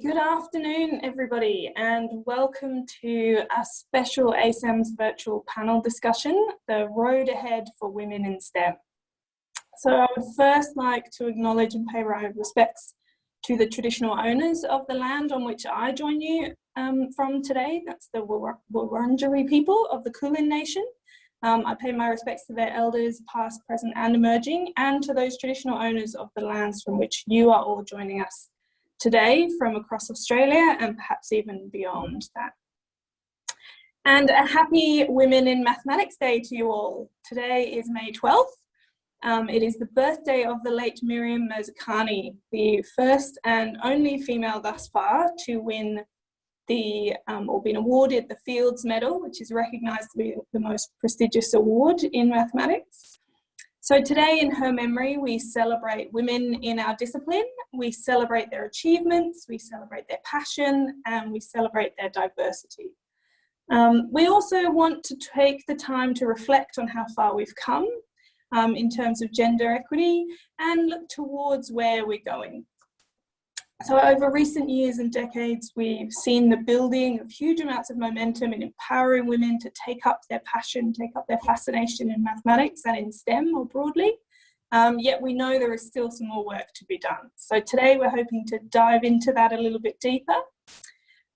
Good afternoon, everybody, and welcome to a special ACEMS virtual panel discussion, The Road Ahead for Women in STEM. So I would first like to acknowledge and pay my respects to the traditional owners of the land on which I join you from today. That's the Wurundjeri people of the Kulin Nation. I pay my respects to their elders, past, present and emerging, and to those traditional owners of the lands from which you are all joining us today from across Australia and perhaps even beyond that. And a happy Women in Mathematics Day to you all. Today is May 12th. It is the birthday of the late Miriam Mirzakhani, the first and only female thus far to win or been awarded the Fields Medal, which is recognised to be the most prestigious award in mathematics. So today, in her memory, we celebrate women in our discipline, we celebrate their achievements, we celebrate their passion, and we celebrate their diversity. We also want to take the time to reflect on how far we've come in terms of gender equity and look towards where we're going. So over recent years and decades, we've seen the building of huge amounts of momentum in empowering women to take up their passion, take up their fascination in mathematics and in STEM more broadly. Yet we know there is still some more work to be done. So today we're hoping to dive into that a little bit deeper.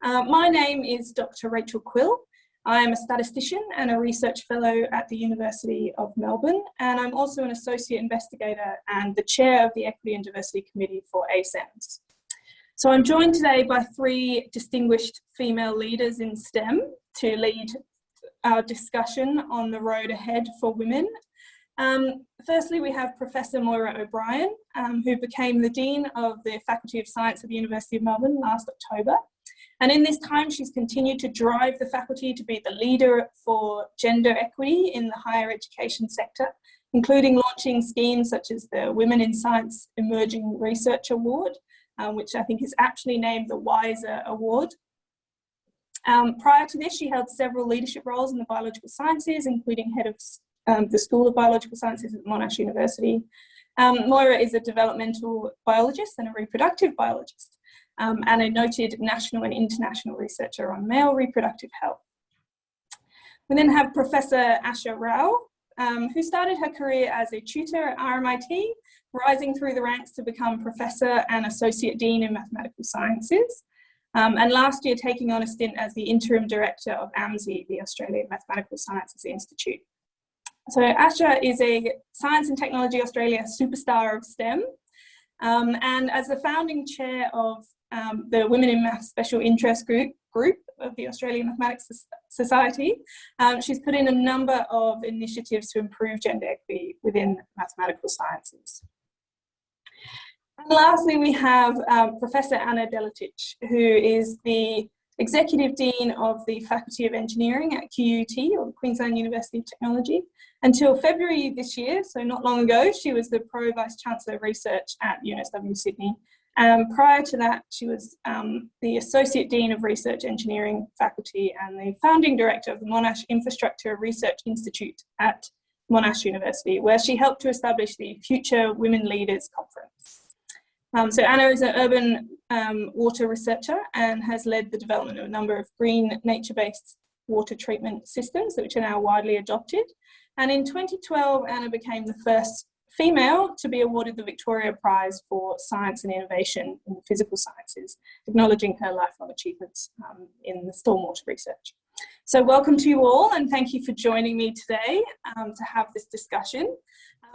My name is Dr. Rachael Quill. I am a statistician and a research fellow at the University of Melbourne, and I'm also an associate investigator and the chair of the Equity and Diversity Committee for ACEMS. So I'm joined today by three distinguished female leaders in STEM to lead our discussion on the road ahead for women. Firstly, we have Professor Moira O'Brien, who became the Dean of the Faculty of Science at the University of Melbourne last October. And in this time, she's continued to drive the faculty to be the leader for gender equity in the higher education sector, including launching schemes such as the Women in Science Emerging Research Award, which I think is actually named the Wiser Award. Prior to this, she held several leadership roles in the biological sciences, including head of the School of Biological Sciences at Monash University. Moira is a developmental biologist and a reproductive biologist, and a noted national and international researcher on male reproductive health. We then have Professor Asha Rao, who started her career as a tutor at RMIT, rising through the ranks to become Professor and Associate Dean in Mathematical Sciences, and last year taking on a stint as the Interim Director of AMSI, the Australian Mathematical Sciences Institute. So Asha is a Science and Technology Australia superstar of STEM, and as the founding chair of the Women in Maths Special Interest Group of the Australian Mathematics Society, she's put in a number of initiatives to improve gender equity within mathematical sciences. And lastly, we have Professor Anna Deletic, who is the Executive Dean of the Faculty of Engineering at QUT, or Queensland University of Technology. Until February this year, so not long ago, she was the Pro Vice Chancellor of Research at UNSW Sydney. Prior to that, she was the Associate Dean of Research Engineering Faculty and the Founding Director of the Monash Infrastructure Research Institute at Monash University, where she helped to establish the Future Women Leaders Conference. So Anna is an urban water researcher and has led the development of a number of green nature-based water treatment systems which are now widely adopted. And in 2012, Anna became the first female to be awarded the Victoria Prize for Science and Innovation in the Physical Sciences, acknowledging her lifelong achievements in the stormwater research. So welcome to you all, and thank you for joining me today to have this discussion.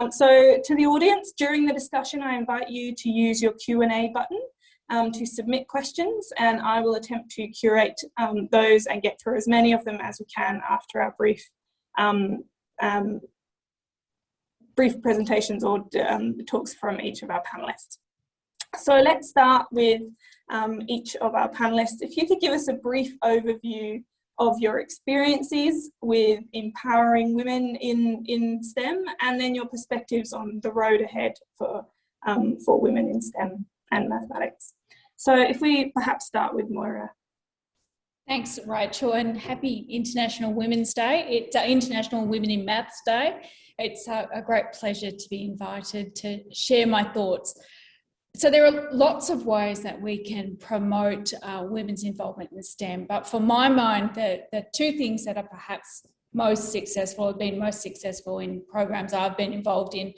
So to the audience, during the discussion, I invite you to use your Q&A button to submit questions, and I will attempt to curate those and get through as many of them as we can after our brief presentations or talks from each of our panellists. So let's start with each of our panellists. If you could give us a brief overview of your experiences with empowering women in STEM, and then your perspectives on the road ahead for women in STEM and mathematics. So if we perhaps start with Moira. Thanks, Rachel, and happy International Women's Day. It's International Women in Maths Day. It's a great pleasure to be invited to share my thoughts. So there are lots of ways that we can promote women's involvement in STEM, but for my mind, the two things that are perhaps most successful, have been most successful in programs I've been involved in,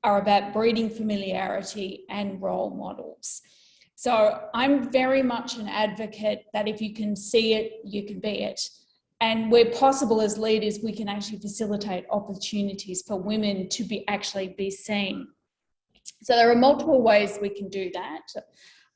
are about breeding familiarity and role models. So I'm very much an advocate that if you can see it, you can be it. And where possible as leaders, we can actually facilitate opportunities for women to actually be seen. So there are multiple ways we can do that.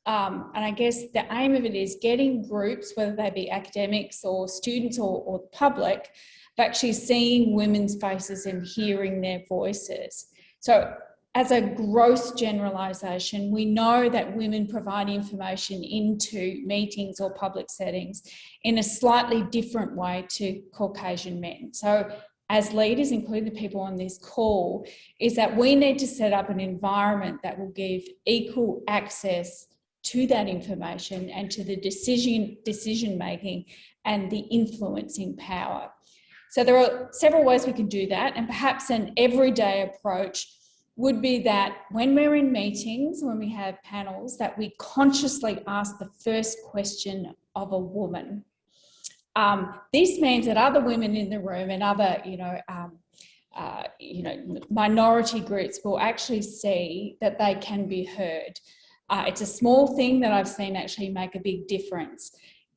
And I guess the aim of it is getting groups, whether they be academics or students or the public, of actually seeing women's faces and hearing their voices. So as a gross generalisation, we know that women provide information into meetings or public settings in a slightly different way to Caucasian men. So as leaders, including the people on this call, is that we need to set up an environment that will give equal access to that information and to the decision making and the influencing power. So there are several ways we can do that, and perhaps an everyday approach would be that when we're in meetings, when we have panels, that we consciously ask the first question of a woman. This means that other women in the room and other, minority groups will actually see that they can be heard. It's a small thing that I've seen actually make a big difference.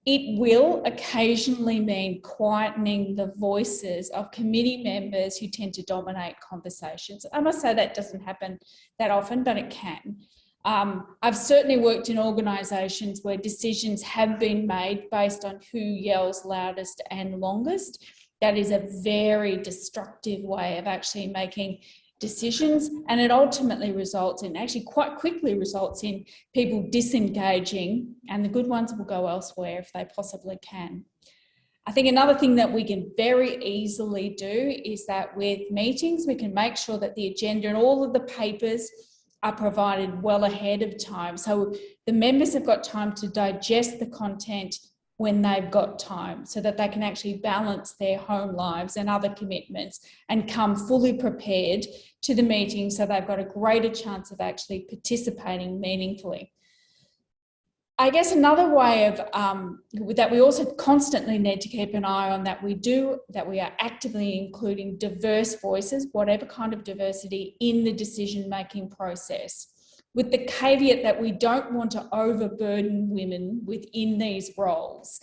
It will occasionally mean quietening the voices of committee members who tend to dominate conversations. I must say that doesn't happen that often, but it can. I've certainly worked in organisations where decisions have been made based on who yells loudest and longest. That is a very destructive way of actually making decisions, and it ultimately results in, actually quite quickly results in, people disengaging, and the good ones will go elsewhere if they possibly can. I think another thing that we can very easily do is that with meetings, we can make sure that the agenda and all of the papers are provided well ahead of time. So the members have got time to digest the content when they've got time, so that they can actually balance their home lives and other commitments and come fully prepared to the meeting, so they've got a greater chance of actually participating meaningfully. I guess another way of that we also constantly need to keep an eye on, that we are actively including diverse voices, whatever kind of diversity, in the decision-making process, with the caveat that we don't want to overburden women within these roles.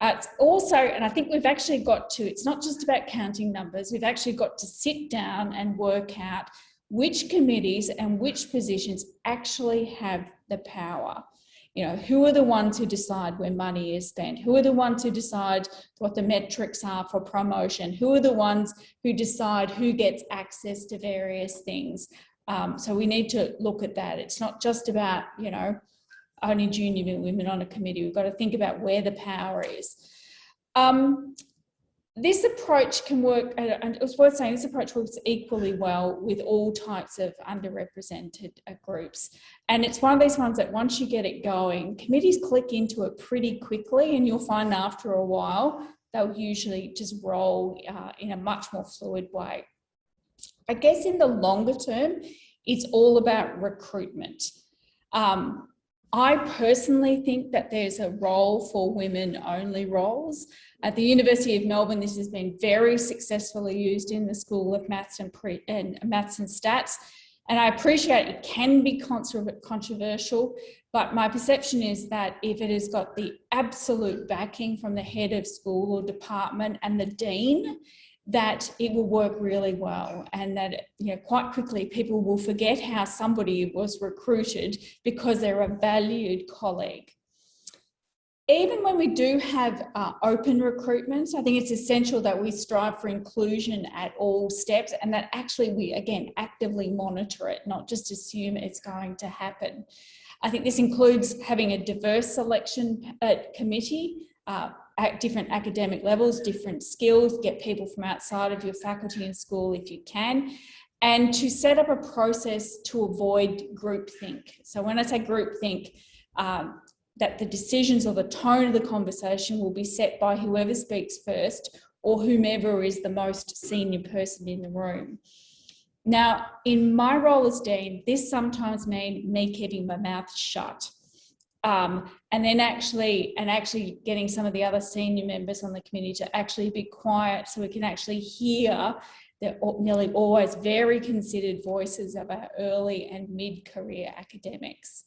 It's also, and I think we've actually got to, it's not just about counting numbers, we've actually got to sit down and work out which committees and which positions actually have the power. You know, who are the ones who decide where money is spent? Who are the ones who decide what the metrics are for promotion? Who are the ones who decide who gets access to various things? So we need to look at that. It's not just about, only junior women on a committee. We've got to think about where the power is. This approach can work, and it was worth saying, this approach works equally well with all types of underrepresented groups. And it's one of these ones that once you get it going, committees click into it pretty quickly, and you'll find after a while, they'll usually just roll in a much more fluid way. I guess in the longer term, it's all about recruitment. I personally think that there's a role for women-only roles. At the University of Melbourne, this has been very successfully used in the School of Maths and Stats. And I appreciate it can be controversial, but my perception is that if it has got the absolute backing from the head of school or department and the dean, that it will work really well, and that quite quickly people will forget how somebody was recruited because they're a valued colleague. Even when we do have open recruitments, I think it's essential that we strive for inclusion at all steps, and that actually we, again, actively monitor it, not just assume it's going to happen. I think this includes having a diverse selection committee at different academic levels, different skills, get people from outside of your faculty and school if you can, and to set up a process to avoid groupthink. So when I say groupthink, that the decisions or the tone of the conversation will be set by whoever speaks first or whomever is the most senior person in the room. Now, in my role as Dean, this sometimes means me keeping my mouth shut. And then actually getting some of the other senior members on the committee to actually be quiet so we can actually hear the nearly always very considered voices of our early and mid-career academics.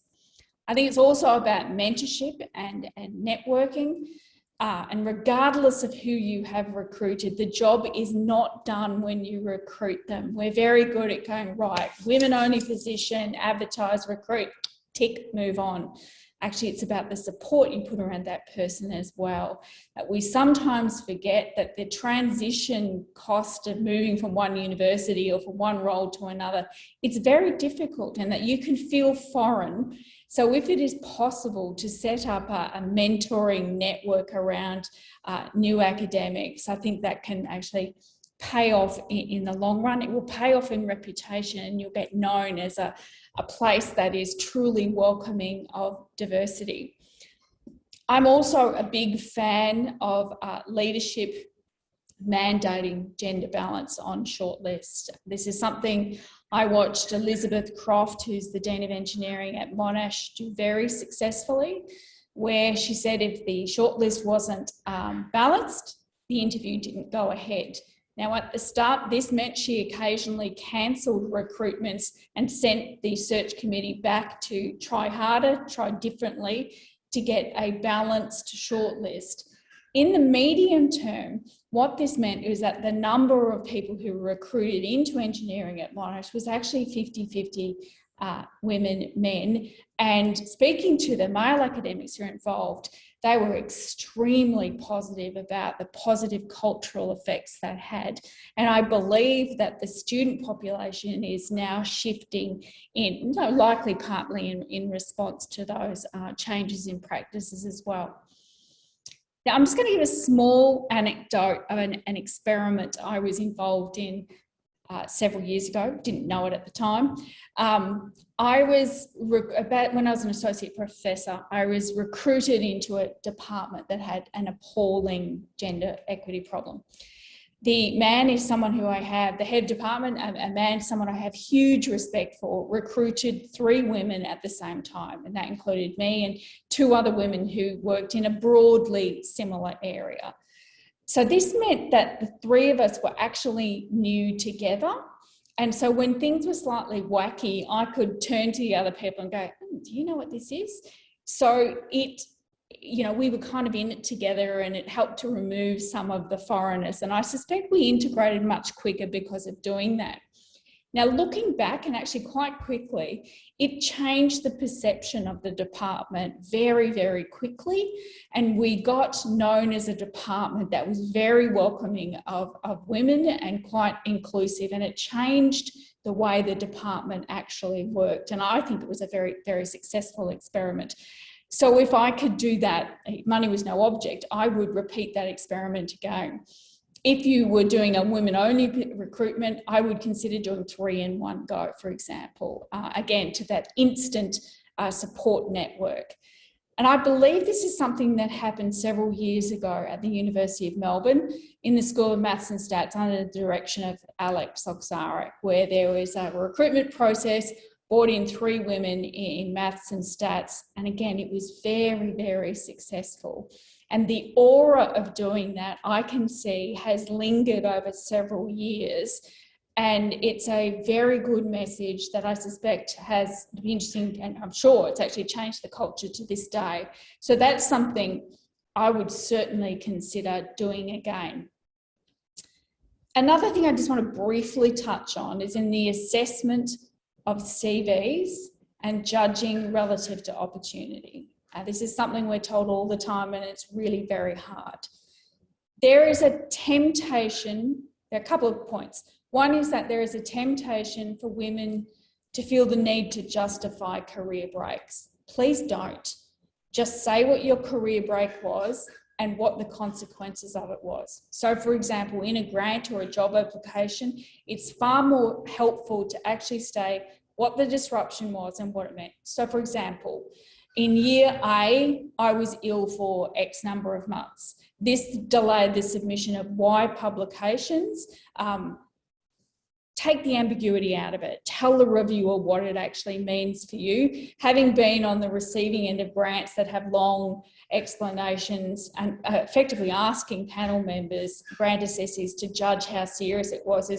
I think it's also about mentorship and networking. And regardless of who you have recruited, the job is not done when you recruit them. We're very good at going, right, women-only position, advertise, recruit, tick, move on. Actually, it's about the support you put around that person as well. We sometimes forget that the transition cost of moving from one university or from one role to another, it's very difficult, and that you can feel foreign. So if it is possible to set up a mentoring network around new academics, I think that can actually pay off in the long run. It will pay off in reputation, and you'll get known as a place that is truly welcoming of diversity. I'm also a big fan of leadership mandating gender balance on Shortlist. This is something I watched Elizabeth Croft, who's the Dean of Engineering at Monash, do very successfully, where she said if the shortlist wasn't balanced, the interview didn't go ahead. Now, at the start, this meant she occasionally cancelled recruitments and sent the search committee back to try harder, try differently to get a balanced shortlist. In the medium term, what this meant is that the number of people who were recruited into engineering at Monash was actually 50-50 women, men. And speaking to the male academics who are involved, they were extremely positive about the positive cultural effects that had. And I believe that the student population is now shifting in, likely partly in response to those changes in practices as well. Now, I'm just going to give a small anecdote of an experiment I was involved in several years ago, didn't know it at the time. When I was an associate professor, I was recruited into a department that had an appalling gender equity problem. The man is someone who I have, the head of department, a man, someone I have huge respect for, recruited 3 women at the same time, and that included me and 2 other women who worked in a broadly similar area. So this meant that the 3 of us were actually new together. And so when things were slightly wacky, I could turn to the other people and go, do you know what this is? So we were kind of in it together, and it helped to remove some of the foreigners. And I suspect we integrated much quicker because of doing that. Now, looking back, and actually quite quickly, it changed the perception of the department very, very quickly. And we got known as a department that was very welcoming of women and quite inclusive. And it changed the way the department actually worked. And I think it was a very, very successful experiment. So if I could do that, money was no object, I would repeat that experiment again. If you were doing a women-only recruitment, I would consider doing 3 in one go, for example, again, to that instant support network. And I believe this is something that happened several years ago at the University of Melbourne in the School of Maths and Stats under the direction of Alex Oksarek, where there was a recruitment process, brought in 3 women in maths and stats. And again, it was very, very successful. And the aura of doing that, I can see, has lingered over several years. And it's a very good message that I suspect has been interesting, and I'm sure it's actually changed the culture to this day. So that's something I would certainly consider doing again. Another thing I just want to briefly touch on is in the assessment of CVs and judging relative to opportunity. This is something we're told all the time, and it's really very hard. There is a temptation, there are a couple of points. One is that there is a temptation for women to feel the need to justify career breaks. Please don't. Just say what your career break was and what the consequences of it was. So for example, in a grant or a job application, it's far more helpful to actually say what the disruption was and what it meant. So for example, in year A, I was ill for X number of months. This delayed the submission of Y publications. take the ambiguity out of it. Tell the reviewer what it actually means for you. Having been on the receiving end of grants that have long explanations and effectively asking panel members, grant assessees, to judge how serious it was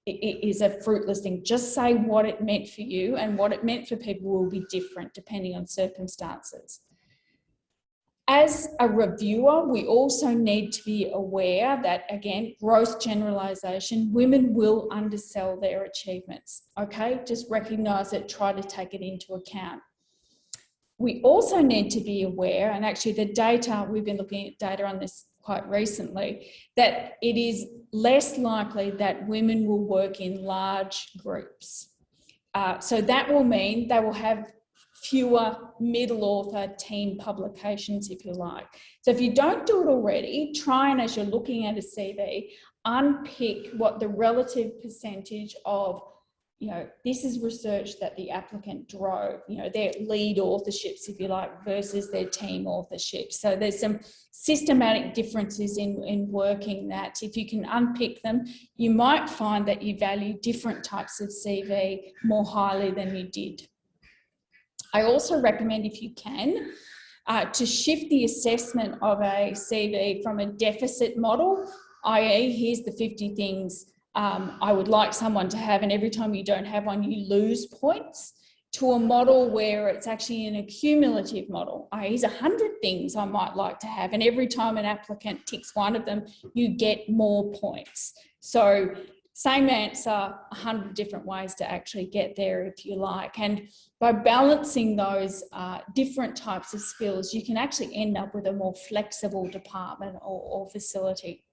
is a fruitless thing. Just say what it meant for you, and what it meant for people will be different depending on circumstances. As a reviewer, we also need to be aware that, again, gross generalisation, women will undersell their achievements, okay? Just recognise it, try to take it into account. We also need to be aware, and actually the data, we've been looking at data on this quite recently, that it is less likely that women will work in large groups. So that will mean they will have fewer middle author team publications, if you like. So if you don't do it already, try and, as you're looking at a CV, unpick what the relative percentage of, this is research that the applicant drove, their lead authorships, if you like, versus their team authorships. So there's some systematic differences in working that. If you can unpick them, you might find that you value different types of CV more highly than you did. I also recommend, if you can, to shift the assessment of a CV from a deficit model, i.e. here's the 50 things I would like someone to have, and every time you don't have one, you lose points, to a model where it's actually an accumulative model, i.e. here's 100 things I might like to have, and every time an applicant ticks one of them, you get more points. So same answer, 100 different ways to actually get there, if you like. And by balancing those different types of skills, you can actually end up with a more flexible department or facility.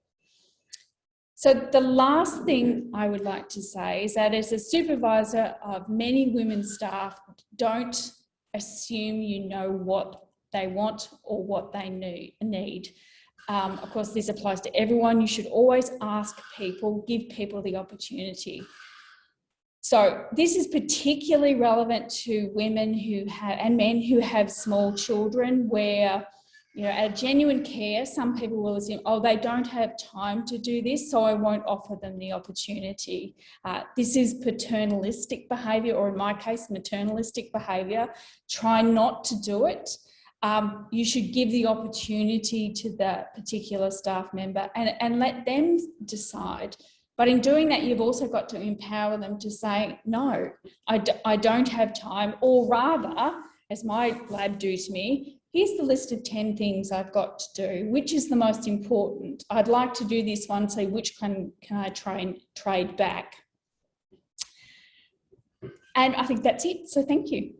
So the last thing I would like to say is that as a supervisor of many women staff, don't assume you know what they want or what they need. Of course, this applies to everyone. You should always ask people, give people the opportunity. So this is particularly relevant to women who have, and men who have small children, where, at genuine care, some people will assume, oh, they don't have time to do this, so I won't offer them the opportunity. This is paternalistic behaviour, or in my case, maternalistic behaviour. Try not to do it. You should give the opportunity to that particular staff member and let them decide. But in doing that, you've also got to empower them to say, no, I don't have time, or rather, as my lab do to me, here's the list of 10 things I've got to do. Which is the most important? I'd like to do this one, so which can I trade back? And I think that's it, so thank you.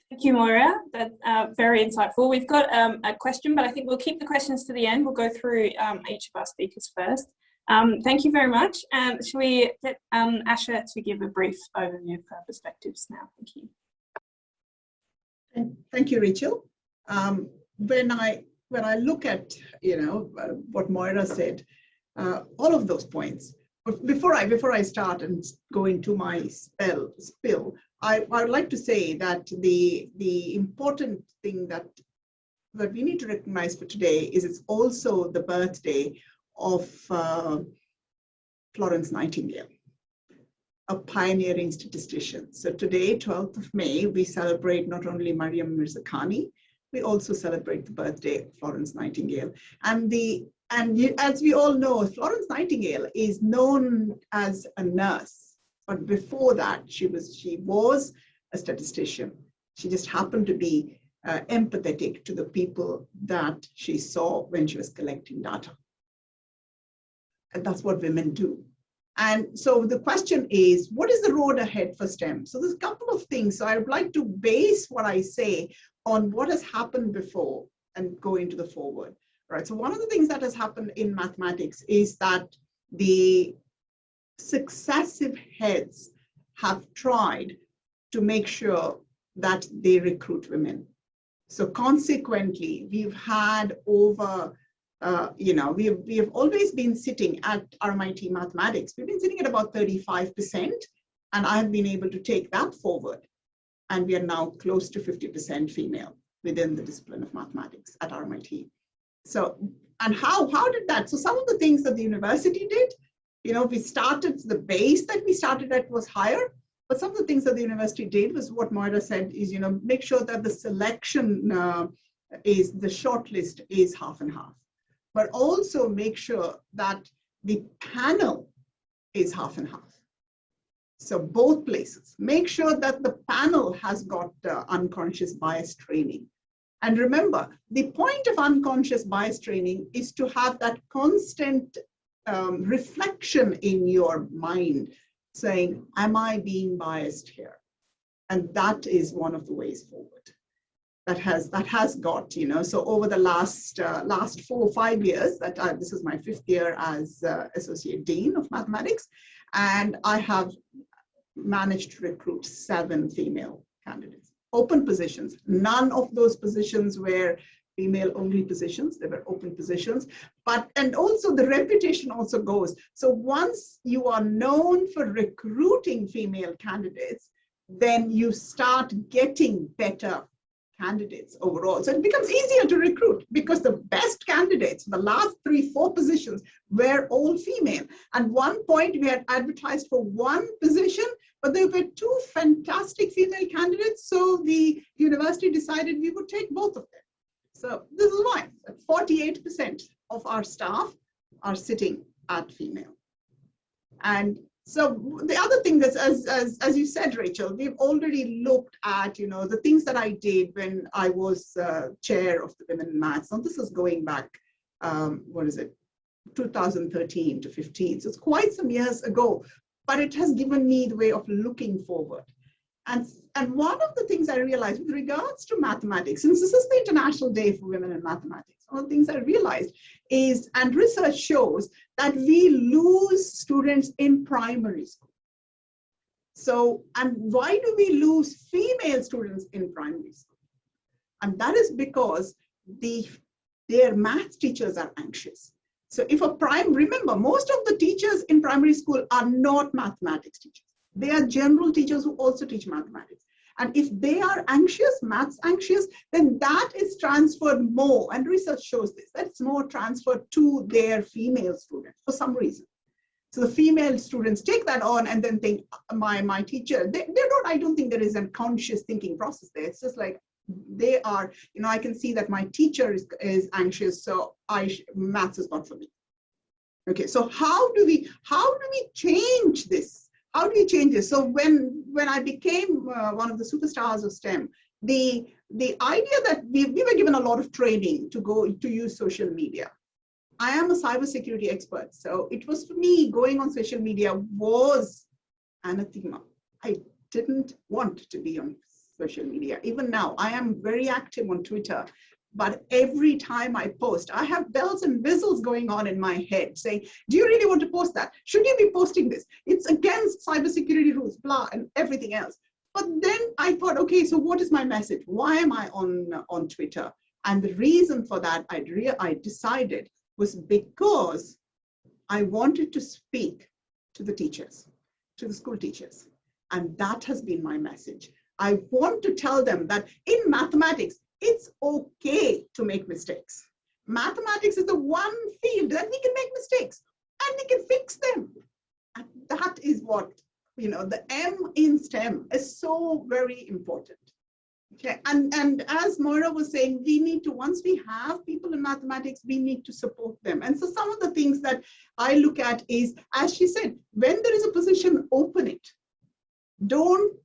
Thank you, Moira. That's very insightful. We've got a question, but I think we'll keep the questions to the end. We'll go through each of our speakers first. Thank you very much. Shall we get Asha to give a brief overview of her perspectives now? Thank you. Thank you, Rachael. When I look at what Moira said, all of those points. But before I start and go into my spill, I would like to say that the important thing that we need to recognize for today is it's also the birthday of Florence Nightingale, a pioneering statistician. So today, 12th of May, we celebrate not only Mariam Mirzakhani, we also celebrate the birthday of Florence Nightingale. And as we all know, Florence Nightingale is known as a nurse. But before that, she was a statistician. She just happened to be empathetic to the people that she saw when she was collecting data. And that's what women do. And so the question is, what is the road ahead for STEM? So there's a couple of things. So I would like to base what I say on what has happened before and go into the forward. Right. So one of the things that has happened in mathematics is that the successive heads have tried to make sure that they recruit women. So consequently, we've had over, we have always been sitting at RMIT mathematics. We've been sitting at about 35%, and I've been able to take that forward. And we are now close to 50% female within the discipline of mathematics at RMIT. So, and how did that? So some of the things that the university did, We started, the base that we started at was higher, but some of the things that the university did was what Moira said is, make sure that the selection the shortlist is half and half, but also make sure that the panel is half and half. So both places, make sure that the panel has got unconscious bias training. And remember, the point of unconscious bias training is to have that constant reflection in your mind saying, am I being biased here? And that is one of the ways forward that has got, so over the last 4 or 5 years that this is my 5th year as Associate Dean of Mathematics, and I have managed to recruit 7 female candidates. Open positions, none of those positions were female only positions, they were open positions, and also the reputation also goes. So once you are known for recruiting female candidates, then you start getting better candidates overall. So it becomes easier to recruit because the best candidates, the last 3-4 positions were all female. At one point we had advertised for 1 position, but there were 2 fantastic female candidates. So the university decided we would take both of them. So this is why 48% of our staff are sitting at female. And so the other thing that's, as you said, Rachael, we've already looked at, the things that I did when I was chair of the Women in Maths. Now this is going back, 2013 to 15. So it's quite some years ago, but it has given me the way of looking forward. And one of the things I realized with regards to mathematics, since this is the International Day for Women in Mathematics, one of the things I realized is, and research shows, that we lose students in primary school. So, and why do we lose female students in primary school? And that is because their math teachers are anxious. So if remember, most of the teachers in primary school are not mathematics teachers. They are general teachers who also teach mathematics. And if they are anxious, maths anxious, then that is transferred more, and research shows this, that's more transferred to their female students for some reason. So the female students take that on and then think, my teacher, I don't think there is a conscious thinking process there. It's just like they are, I can see that my teacher is anxious, so maths is not for me. Okay, so how do we change this? How do you change this? So when I became one of the superstars of STEM, the idea that we were given a lot of training to use social media. I am a cybersecurity expert, so it was for me, going on social media was anathema. I didn't want to be on social media. Even now, I am very active on Twitter. But every time I post, I have bells and whistles going on in my head saying, do you really want to post that? Should you be posting this? It's against cybersecurity rules, blah, and everything else. But then I thought, okay, so what is my message? Why am I on Twitter? And the reason for that, I decided, was because I wanted to speak to the teachers, to the school teachers. And that has been my message. I want to tell them that in mathematics, it's okay to make mistakes. Mathematics is the one field that we can make mistakes and we can fix them. And that is what, the M in STEM is so very important. Okay, and as Moira was saying, we need to, once we have people in mathematics, we need to support them. And so some of the things that I look at is, as she said, when there is a position, open it. Don't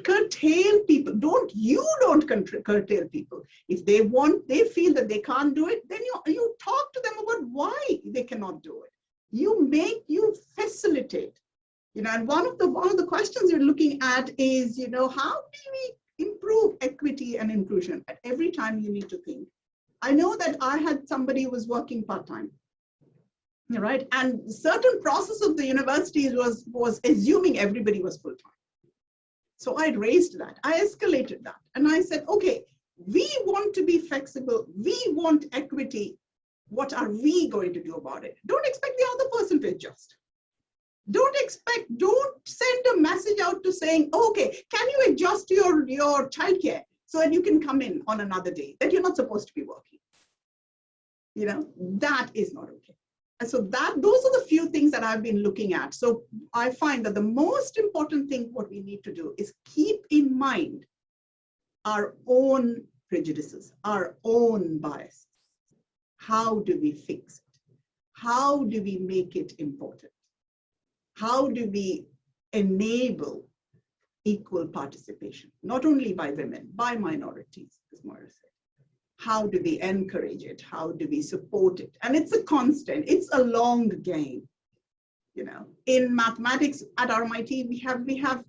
curtail people. Don't curtail people. If they feel that they can't do it, then you talk to them about why they cannot do it. You facilitate. And one of the questions you're looking at is, how do we improve equity and inclusion? At every time you need to think. I know that I had somebody who was working part-time. Right? And certain process of the universities was assuming everybody was full-time. So I raised that, I escalated that, and I said, okay, we want to be flexible, we want equity, what are we going to do about it? Don't expect the other person to adjust. Don't send a message out to saying, okay, can you adjust your childcare so that you can come in on another day that you're not supposed to be working? That is not okay. And so those are the few things that I've been looking at. So I find that the most important thing what we need to do is keep in mind our own prejudices, our own bias. How do we fix it? How do we make it important? How do we enable equal participation, not only by women, by minorities, as Moira said? How do we encourage it? How do we support it? And it's a constant, it's a long game. You know, in mathematics at RMIT, we have,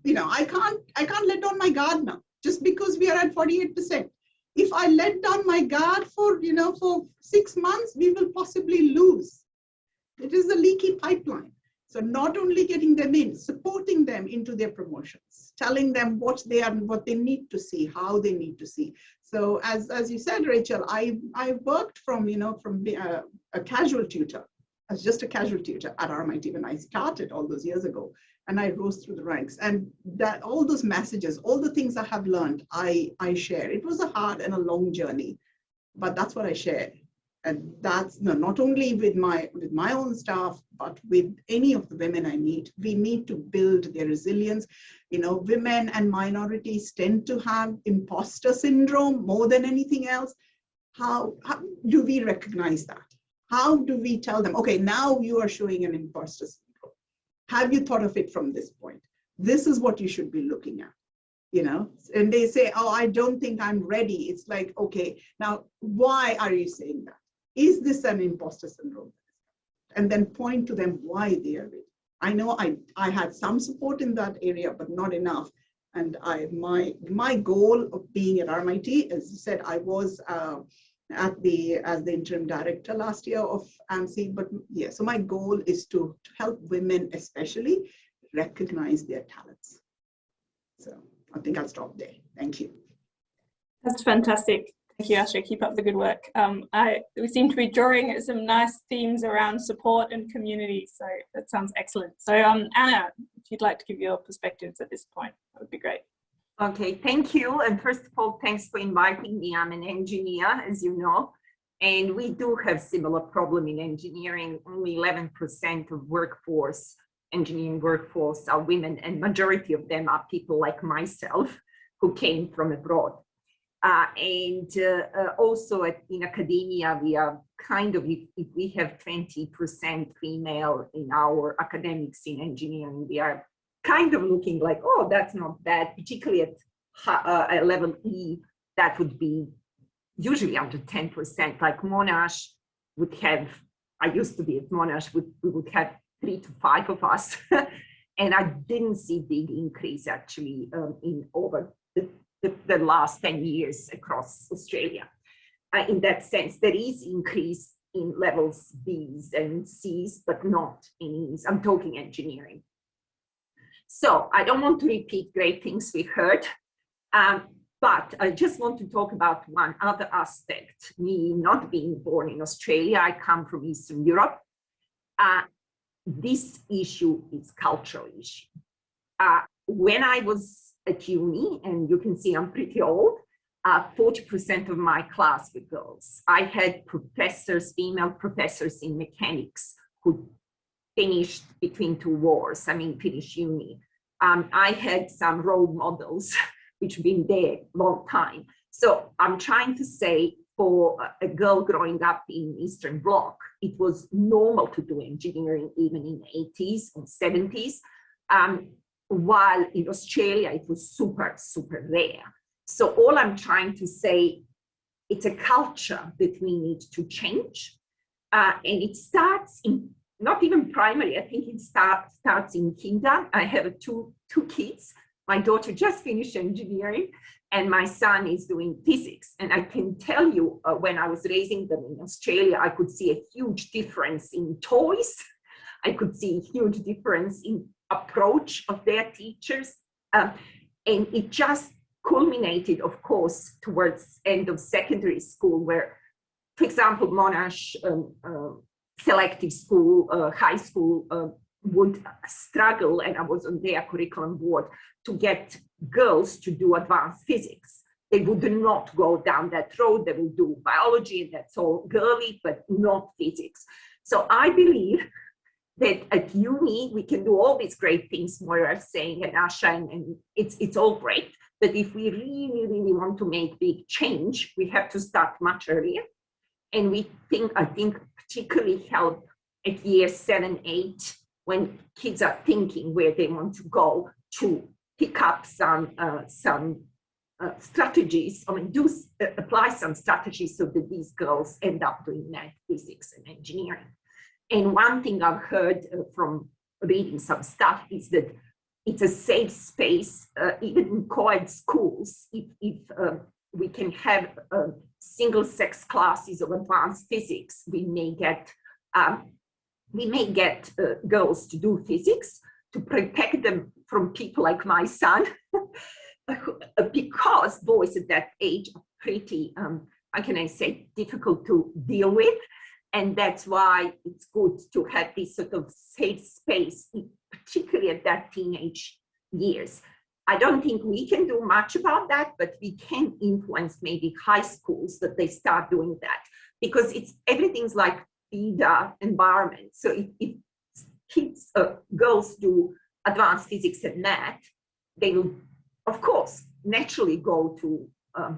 you know, I can't let down my guard now, just because we are at 48%. If I let down my guard for, you know, for 6 months, we will possibly lose. It is a leaky pipeline. So not only getting them in, supporting them into their promotions, telling them what they need to see, how they need to see. So as you said, Rachael, I worked from, you know, from a casual tutor, as just a casual tutor at RMIT when I started all those years ago, and I rose through the ranks. And that all those messages, all the things I have learned, I share. It was a hard and a long journey, but that's what I share. And that's not only with my own staff, but with any of the women I meet. We need to build their resilience. You know, women and minorities tend to have imposter syndrome more than anything else. How do we recognize that? How do we tell them, okay, now you are showing an imposter syndrome. Have you thought of it from this point? This is what you should be looking at. You know, and they say, oh, I don't think I'm ready. It's like, okay, now why are you saying that? Is this an imposter syndrome? And then point to them why they are ready. I know I had some support in that area, but not enough. And my goal of being at RMIT, as you said, I was as the interim director last year of AMC. But yeah, so my goal is to help women especially recognize their talents. So I think I'll stop there. Thank you. That's fantastic. Thank you, Asha. Keep up the good work. We seem to be drawing some nice themes around support and community, so that sounds excellent. So Anna, if you'd like to give your perspectives at this point, that would be great. Okay, thank you. And first of all, thanks for inviting me. I'm an engineer, as you know, and we do have similar problem in engineering. Only 11% of engineering workforce are women, and majority of them are people like myself who came from abroad. Also in academia, we are kind of, if we have 20% female in our academics in engineering, we are kind of looking like, oh, that's not bad, particularly at level E, that would be usually under 10%. Like Monash would have, I used to be at Monash, we would have 3 to 5 of us. And I didn't see big increase actually in over the last 10 years across Australia. In that sense, there is increase in levels Bs and Cs, but not in Es. I'm talking engineering. So I don't want to repeat great things we heard, but I just want to talk about one other aspect. Me not being born in Australia, I come from Eastern Europe. This issue is cultural issue. When I was at uni, and you can see I'm pretty old, 40% of my class were girls. I had professors, female professors in mechanics who finished between 2 wars, finished uni. I had some role models which have been there a long time. So I'm trying to say, for a girl growing up in Eastern Bloc, it was normal to do engineering even in the 80s and 70s. While in Australia, it was super, super rare. So all I'm trying to say, it's a culture that we need to change. And it starts in, not even primary, I think it starts in kinder. I have two kids. My daughter just finished engineering and my son is doing physics. And I can tell you, when I was raising them in Australia, I could see a huge difference in toys. I could see a huge difference in approach of their teachers. And it just culminated, of course, towards end of secondary school, where, for example, Monash selective school, high school would struggle, and I was on their curriculum board, to get girls to do advanced physics. They would not go down that road. They will do biology, and that's all girly, but not physics. So I believe that at uni, we can do all these great things Moira is saying and Asha, and it's all great. But if we really, really want to make big change, we have to start much earlier. And I think particularly help at year 7, 8, when kids are thinking where they want to go, to pick up some strategies, apply some strategies so that these girls end up doing math, physics, and engineering. And one thing I've heard from reading some stuff is that it's a safe space, even in co-ed schools, if we can have single-sex classes of advanced physics, we may get girls to do physics to protect them from people like my son, because boys at that age are pretty, how can I say, difficult to deal with. And that's why it's good to have this sort of safe space, particularly at that teenage years. I don't think we can do much about that, but we can influence maybe high schools that they start doing that, because everything's like feeder environment. So if kids, girls do advanced physics and math, they will, of course, naturally go to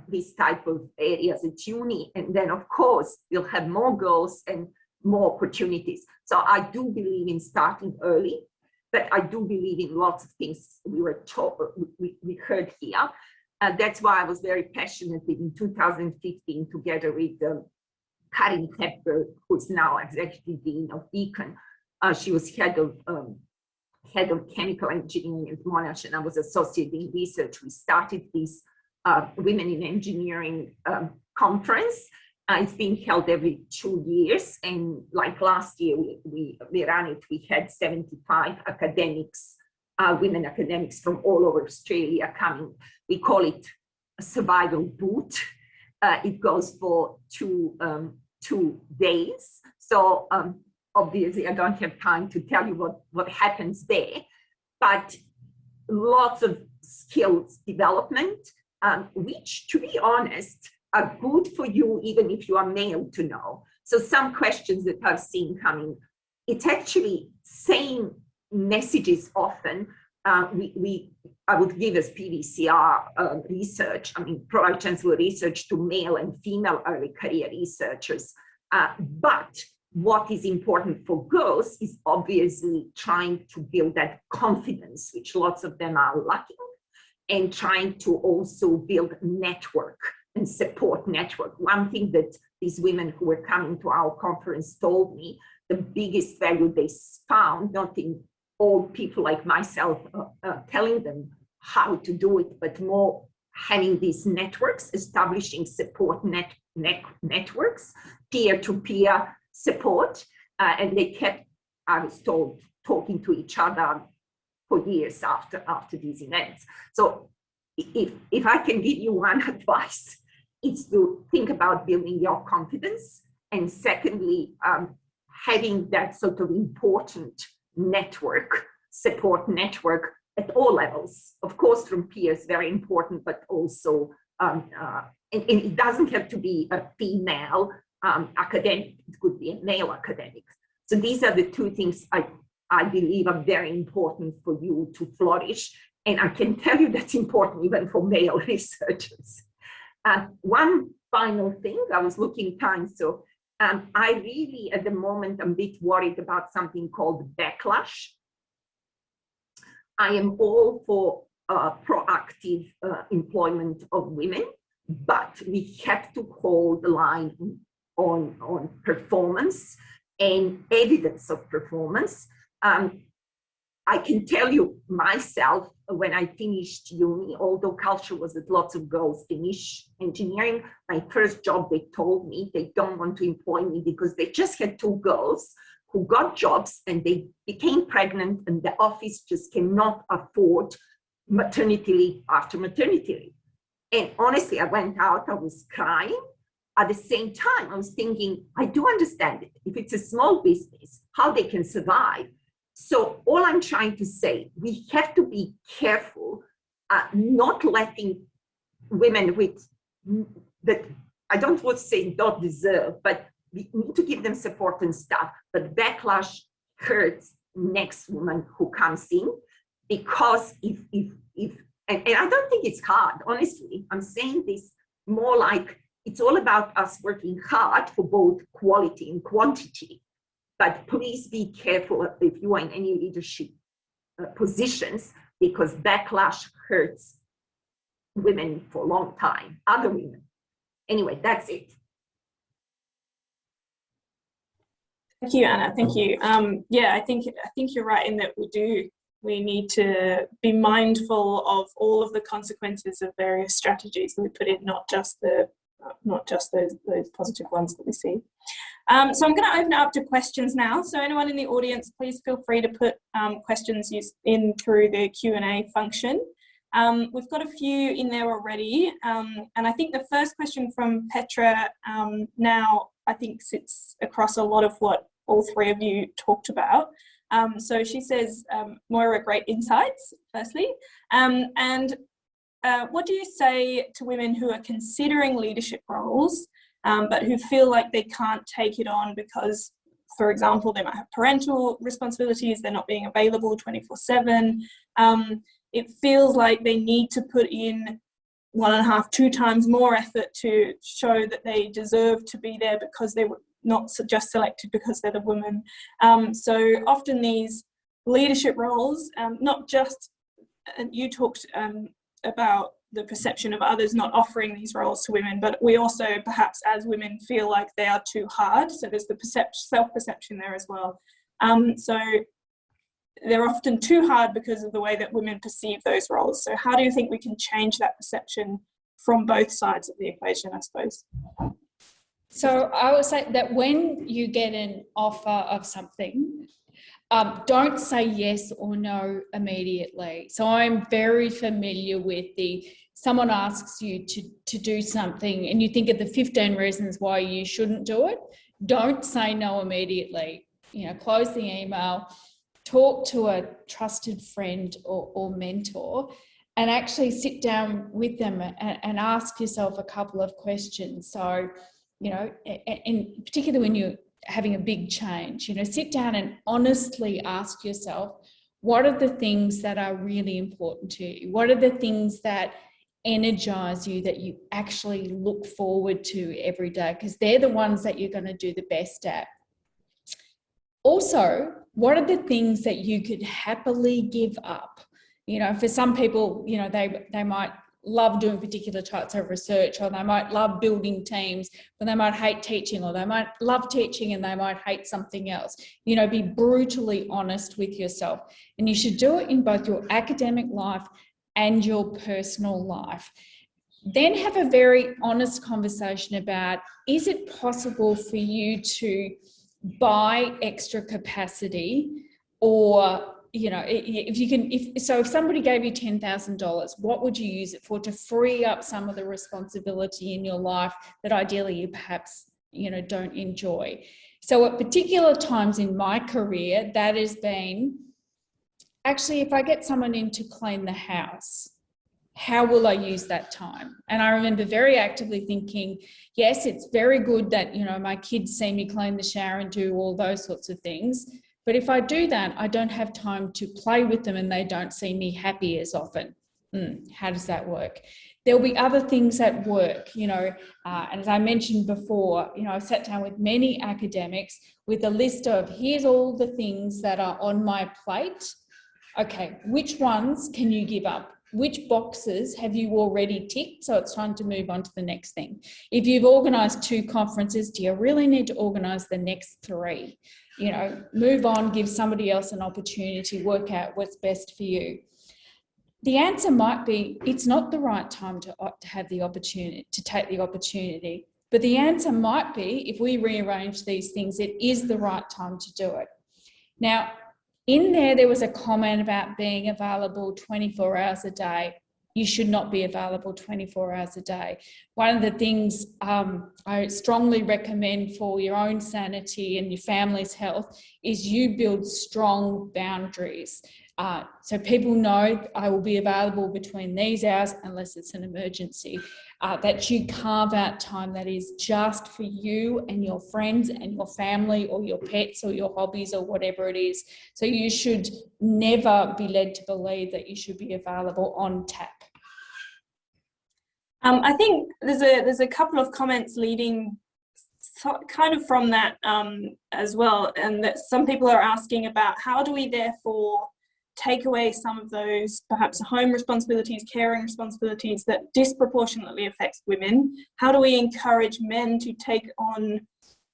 this type of areas at uni, and then of course we'll have more girls and more opportunities. So I do believe in starting early, but I do believe in lots of things we heard here. That's why I was very passionate in 2015, together with Karin Tepper, who's now executive dean of Beacon. She was head of chemical engineering at Monash, and I was associate in research. We started this Women in Engineering conference. It's being held every 2 years, and like last year we ran it. We had 75 academics, women academics from all over Australia coming. We call it a survival boot. It goes for 2 days. So obviously I don't have time to tell you what happens there, but lots of skills development, which, to be honest, are good for you even if you are male to know. So some questions that I've seen coming, it's actually same messages often. I would give as PVCR research, Pro Chancellor research to male and female early career researchers. But what is important for girls is obviously trying to build that confidence, which lots of them are lacking, and trying to also build network and support network. One thing that these women who were coming to our conference told me, the biggest value they found, not in old people like myself telling them how to do it, but more having these networks, establishing support networks, peer-to-peer support, and they kept, I was told, talking to each other for years after these events. So if I can give you one advice, it's to think about building your confidence, and secondly, having that sort of important network, support network at all levels. Of course, from peers, very important, but also, and it doesn't have to be a female academic, it could be a male academic. So these are the 2 things I believe are very important for you to flourish. And I can tell you that's important even for male researchers. One final thing, I was looking time, so I really, at the moment, I'm a bit worried about something called backlash. I am all for proactive employment of women, but we have to hold the line on performance and evidence of performance. I can tell you myself, when I finished uni, although culture was that lots of girls finish engineering, my first job, they told me they don't want to employ me because they just had 2 girls who got jobs and they became pregnant, and the office just cannot afford maternity leave after maternity leave. And honestly, I went out, I was crying. At the same time, I was thinking, I do understand it. If it's a small business, how they can survive. So all I'm trying to say, we have to be careful, not letting women with that, I don't want to say don't deserve, but we need to give them support and stuff, but backlash hurts next woman who comes in, because if and I don't think it's hard, honestly. I'm saying this more like it's all about us working hard for both quality and quantity. But please be careful if you are in any leadership positions, because backlash hurts women for a long time, other women. Anyway, that's it. Thank you, Anna. Thank you. Yeah, I think you're right in that we need to be mindful of all of the consequences of various strategies that we put in, not just those positive ones that we see. So I'm going to open it up to questions now. So anyone in the audience, please feel free to put questions in through the Q&A function. We've got a few in there already, and I think the first question from Petra now I think sits across a lot of what all three of you talked about. So she says, Moira, great insights, firstly. And what do you say to women who are considering leadership roles, but who feel like they can't take it on because, for example, they might have parental responsibilities, they're not being available 24/7. It feels like they need to put in 1.5, 2 times more effort to show that they deserve to be there because they were not just selected because they're the woman. So often these leadership roles, not just, you talked about the perception of others not offering these roles to women, but we also perhaps as women feel like they are too hard. So there's the self-perception there as well. So they're often too hard because of the way that women perceive those roles. So how do you think we can change that perception from both sides of the equation, I suppose? So I would say that when you get an offer of something, don't say yes or no immediately. So I'm very familiar with someone asks you to do something and you think of the 15 reasons why you shouldn't do it. Don't say no immediately. Close the email, talk to a trusted friend or mentor, and actually sit down with them and ask yourself a couple of questions. So, and particularly when you're having a big change, sit down and honestly ask yourself, what are the things that are really important to you? What are the things that energize you, that you actually look forward to every day? Because they're the ones that you're going to do the best at. Also, what are the things that you could happily give up? For some people, they might love doing particular types of research, or they might love building teams, but they might hate teaching, or they might love teaching and they might hate something else. Be brutally honest with yourself. And you should do it in both your academic life and your personal life. Then have a very honest conversation about, is it possible for you to buy extra capacity, or if somebody gave you $10,000, what would you use it for to free up some of the responsibility in your life that ideally you perhaps don't enjoy? So at particular times in my career, that has been, actually, if I get someone in to clean the house, how will I use that time? And I remember very actively thinking, yes, it's very good that, my kids see me clean the shower and do all those sorts of things. But if I do that, I don't have time to play with them and they don't see me happy as often. How does that work? There'll be other things that work, and as I mentioned before, I've sat down with many academics with a list of, here's all the things that are on my plate. Okay, which ones can you give up? Which boxes have you already ticked? So it's time to move on to the next thing. If you've organised 2 conferences, do you really need to organise the next 3? Move on, give somebody else an opportunity, work out what's best for you. The answer might be, it's not the right time to have the opportunity, to take the opportunity. But the answer might be, if we rearrange these things, it is the right time to do it. Now, in there was a comment about being available 24 hours a day. You should not be available 24 hours a day. One of the things I strongly recommend for your own sanity and your family's health is you build strong boundaries. So people know I will be available between these hours unless it's an emergency, that you carve out time that is just for you and your friends and your family or your pets or your hobbies or whatever it is. So you should never be led to believe that you should be available on tap. I think there's a couple of comments leading kind of from that as well, and that some people are asking about how do we therefore take away some of those perhaps home responsibilities, caring responsibilities that disproportionately affects women? How do we encourage men to take on,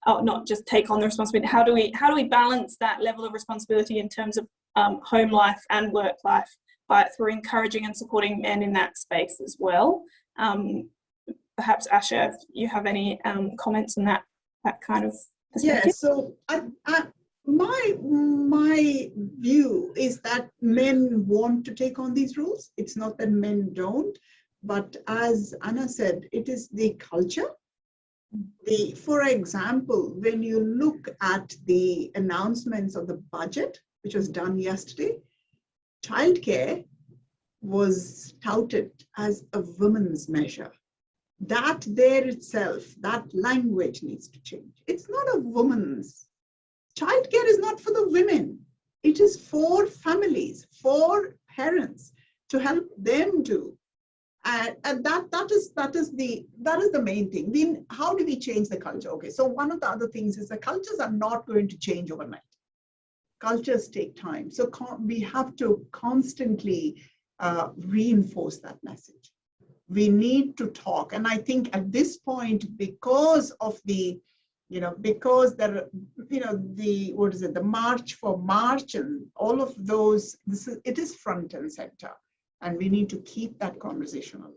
not just take on the responsibility, how do we balance that level of responsibility in terms of home life and work life through encouraging and supporting men in that space as well? Perhaps Asha, if you have any comments on that kind of perspective? Yeah, so my view is that men want to take on these roles. It's not that men don't, but as Anna said, it is the culture. For example, when you look at the announcements of the budget, which was done yesterday, childcare was touted as a women's measure. That there itself, that language needs to change. It's not a woman's. Childcare is not for the women. It is for families, for parents, to help them do. And that is the main thing. Then how do we change the culture? Okay, so one of the other things is the cultures are not going to change overnight. Cultures take time. So we have to constantly reinforce that message. We need to talk. And I think at this point, because of the, because there, the March for March and all of those, it is front and center. And we need to keep that conversation alive.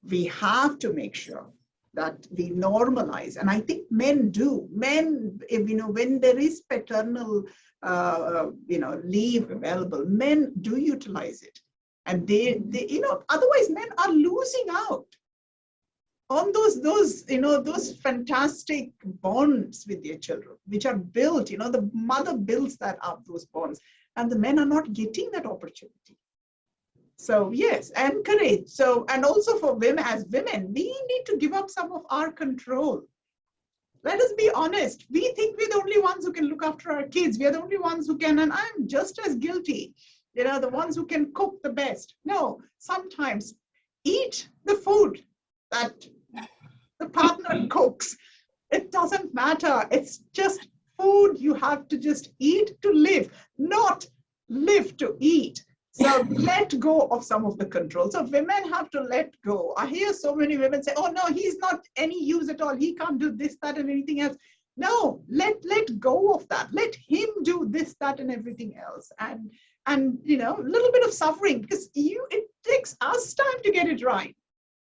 We have to make sure that we normalize. And I think men do. Men, when there is paternal, leave available, men do utilize it. And they otherwise men are losing out on those fantastic bonds with their children, which are built, the mother builds that up, those bonds, and the men are not getting that opportunity. So yes, encourage. So, and also for women, as women, we need to give up some of our control. Let us be honest. We think we're the only ones who can look after our kids. We are the only ones who can, and I'm just as guilty. The ones who can cook the best. No, sometimes eat the food that the partner cooks. It doesn't matter. It's just food. You have to just eat to live, not live to eat. So let go of some of the control. So women have to let go. I hear so many women say, oh no, he's not any use at all. He can't do this, that, and anything else. No, let go of that. Let him do this, that, and everything else. And a little bit of suffering, because it takes us time to get it right.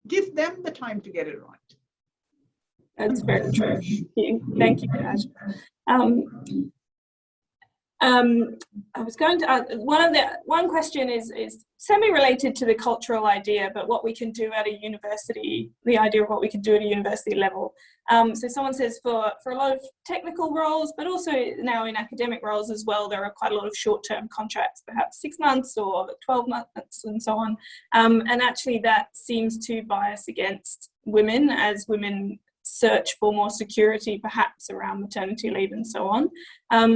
Give them the time to get it right. That's very true. Thank you, Asha. I was going to ask, one question is semi-related to the cultural idea, but what we can do at a university, the idea of what we can do at a university level. So someone says for a lot of technical roles, but also now in academic roles as well, there are quite a lot of short-term contracts, perhaps 6 months or 12 months and so on. And actually that seems to bias against women as women search for more security, perhaps around maternity leave and so on.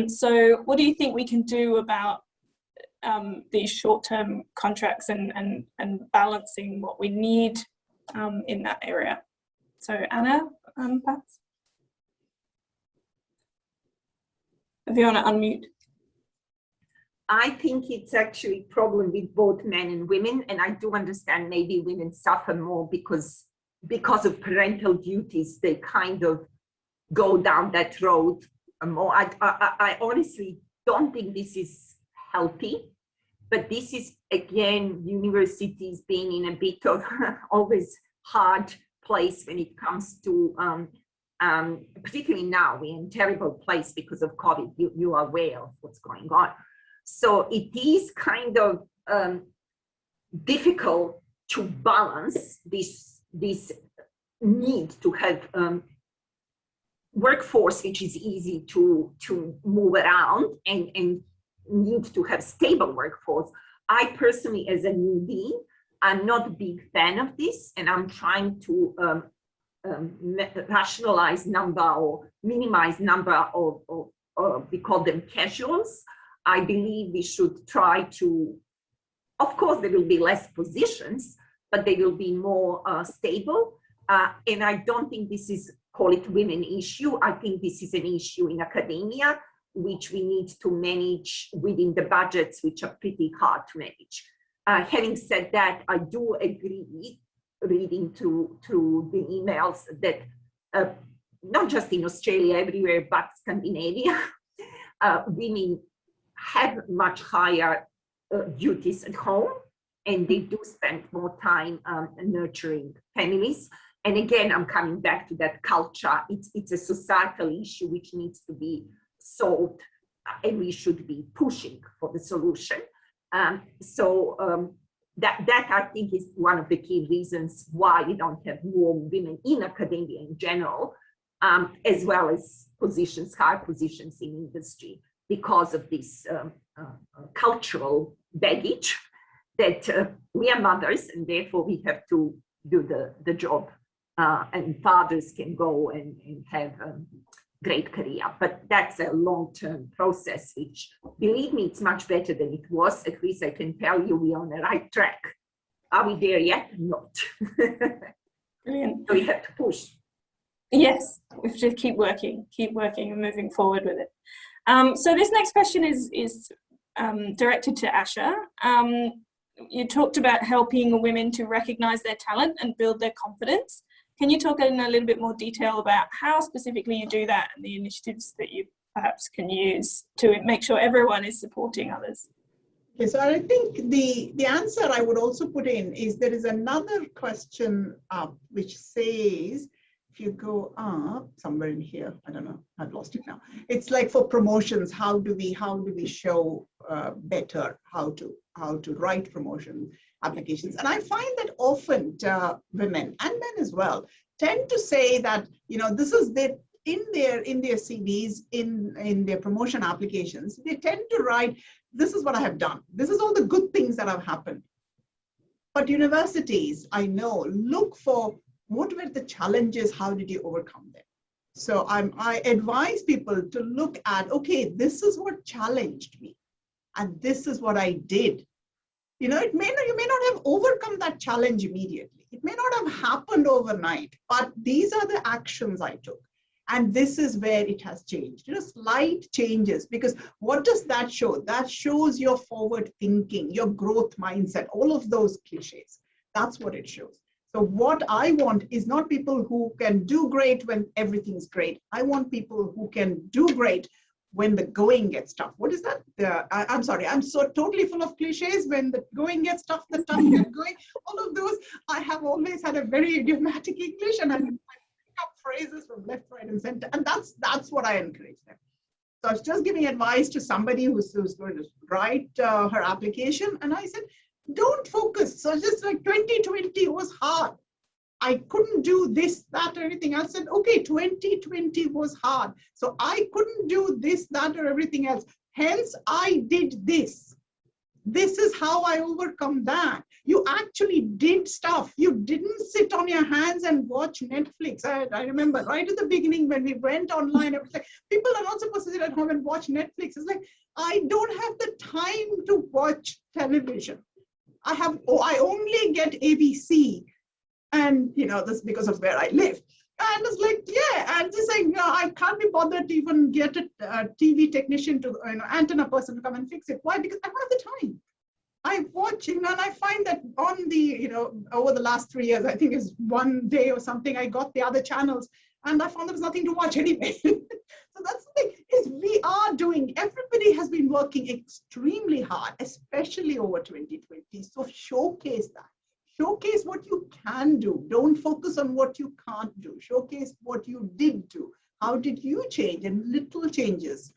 So what do you think we can do about these short-term contracts and balancing what we need in that area? So Anna, perhaps? If you want to unmute. I think it's actually a problem with both men and women, and I do understand maybe women suffer more because of parental duties, they kind of go down that road more. I honestly don't think this is healthy, but this is, again, universities being in a bit of always hard place when it comes to, particularly now, we're in a terrible place because of COVID. You are aware of what's going on. So it is kind of difficult to balance this need to have workforce which is easy to move around and need to have stable workforce. I personally, as a newbie, I'm not a big fan of this, and I'm trying to rationalize number or minimize number of we call them casuals. I believe we should try to, of course, there will be less positions, but they will be more stable. And I don't think this is, call it women issue. I think this is an issue in academia, which we need to manage within the budgets, which are pretty hard to manage. Having said that, I do agree, reading through the emails, that not just in Australia, everywhere, but Scandinavia, women have much higher duties at home, and they do spend more time nurturing families. And again, I'm coming back to that culture. It's a societal issue which needs to be solved, and we should be pushing for the solution. That I think is one of the key reasons why we don't have more women in academia in general, as well as positions, high positions in industry, because of this cultural baggage that we are mothers, and therefore we have to do the job, and fathers can go and have great career. But that's a long-term process, which, believe me, it's much better than it was. At least I can tell you we're on the right track. Are we there yet? Not. Brilliant. So we have to push. Yes, we have to keep working and moving forward with it. So this next question is directed to Asha. You talked about helping women to recognize their talent and build their confidence. Can you talk in a little bit more detail about how specifically you do that and the initiatives that you perhaps can use to make sure everyone is supporting others? Okay, so I think the answer I would also put in is there is another question up which says, if you go up somewhere in here, I don't know, I've lost it now. It's like for promotions, how do we show better how to write promotion applications? And I find that often women and men as well tend to say that, you know, this is the in their CVs, in their promotion applications, they tend to write, this is what I have done. This is all the good things that have happened. But universities, I know, look for what were the challenges, how did you overcome them? So I advise people to look at, okay, this is what challenged me, and this is what I did. You know, you may not have overcome that challenge immediately. It may not have happened overnight, but these are the actions I took. And this is where it has changed, you know, slight changes, because what does that show? That shows your forward thinking, your growth mindset, all of those cliches. That's what it shows. So what I want is not people who can do great when everything's great. I want people who can do great when the going gets tough. What is that? I'm sorry, I'm so totally full of cliches. When the going gets tough, the tough gets going. All of those, I have always had a very idiomatic English, and I pick up phrases from left, right, and center. And that's what I encourage them. So I was just giving advice to somebody who's going to write her application. And I said, don't focus. So just like 2020 was hard. I couldn't do this, that, or anything. I said, okay, 2020 was hard. So I couldn't do this, that, or everything else. Hence, I did this. This is how I overcome that. You actually did stuff. You didn't sit on your hands and watch Netflix. I remember right at the beginning when we went online, it was like, people are not supposed to sit at home and watch Netflix. It's like, I don't have the time to watch television. I only get ABC. And, you know, this because of where I live. And it's like, yeah, and just saying, I can't be bothered to even get a TV technician to, antenna person to come and fix it. Why? Because I don't have the time. I'm watching, and I find that on the, over the last 3 years, I think it's one day or something, I got the other channels, and I found there was nothing to watch anyway. So that's the thing, is we are doing, everybody has been working extremely hard, especially over 2020. So showcase that. Showcase what you can do. Don't focus on what you can't do. Showcase what you did do. How did you change? And little changes.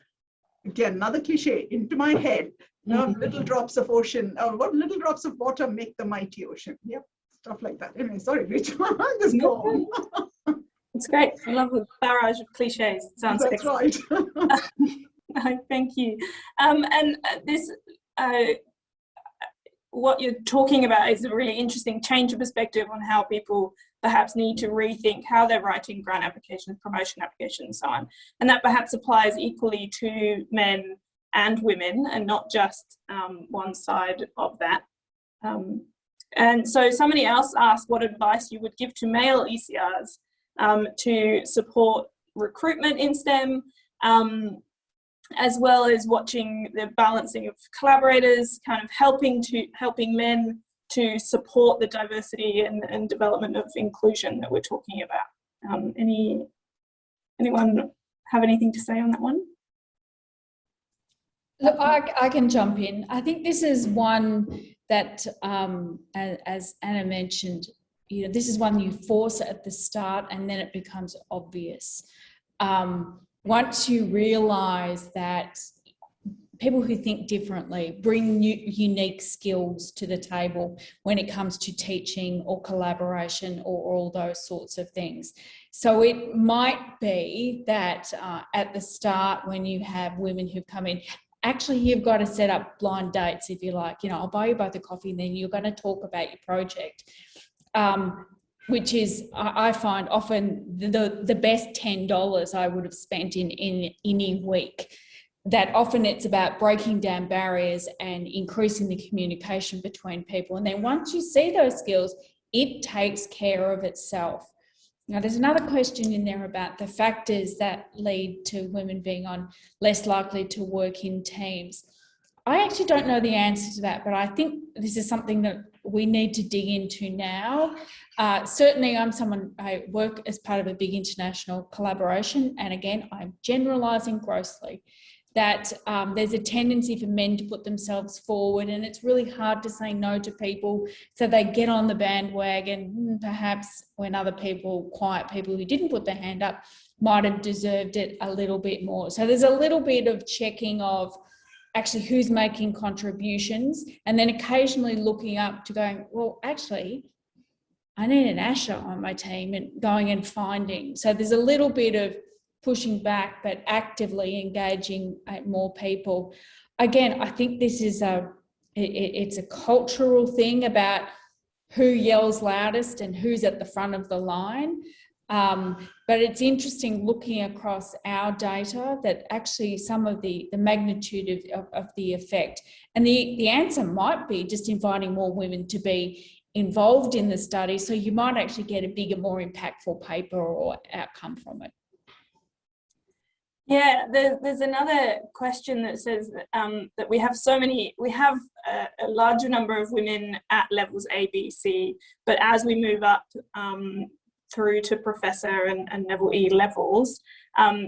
Again, another cliche into my head. Little drops of ocean, what little drops of water make the mighty ocean. Yep, stuff like that. Anyway, sorry, Rachel. Just go on. It's great. I love the barrage of cliches. Sounds That's right. Thank you. And this, what you're talking about is a really interesting change of perspective on how people perhaps need to rethink how they're writing grant applications, promotion applications, and so on. And that perhaps applies equally to men and women, and not just one side of that. And so somebody else asked what advice you would give to male ECRs to support recruitment in STEM, as well as watching the balancing of collaborators, kind of helping men to support the diversity and development of inclusion that we're talking about. Anyone have anything to say on that one? Look, I can jump in. I think this is one that, as Anna mentioned, you know, this is one you force at the start and then it becomes obvious. Once you realise that people who think differently bring new, unique skills to the table when it comes to teaching or collaboration or all those sorts of things. So it might be that at the start, when you have women who've come in, actually you've got to set up blind dates, if you like. You know, I'll buy you both a coffee and then you're going to talk about your project. Which is, I find, often the best $10 I would have spent in any week. That often it's about breaking down barriers and increasing the communication between people. And then once you see those skills, it takes care of itself. Now, there's another question in there about the factors that lead to women being less likely to work in teams. I actually don't know the answer to that, but I think this is something that we need to dig into now. Certainly, I work as part of a big international collaboration, and again, I'm generalising grossly, that there's a tendency for men to put themselves forward, and it's really hard to say no to people, so they get on the bandwagon, perhaps when other people, quiet people who didn't put their hand up, might have deserved it a little bit more. So there's a little bit of checking of actually who's making contributions, and then occasionally looking up to going, well, actually, I need an Asha on my team, and going and finding. So there's a little bit of pushing back, but actively engaging more people. Again, I think this is it's a cultural thing about who yells loudest and who's at the front of the line. But it's interesting looking across our data that actually some of the magnitude of the effect, and the answer might be just inviting more women to be involved in the study, so you might actually get a bigger, more impactful paper or outcome from it. Yeah, there's another question that says that we have a larger number of women at levels A, B, C, but as we move up through to professor and level E levels,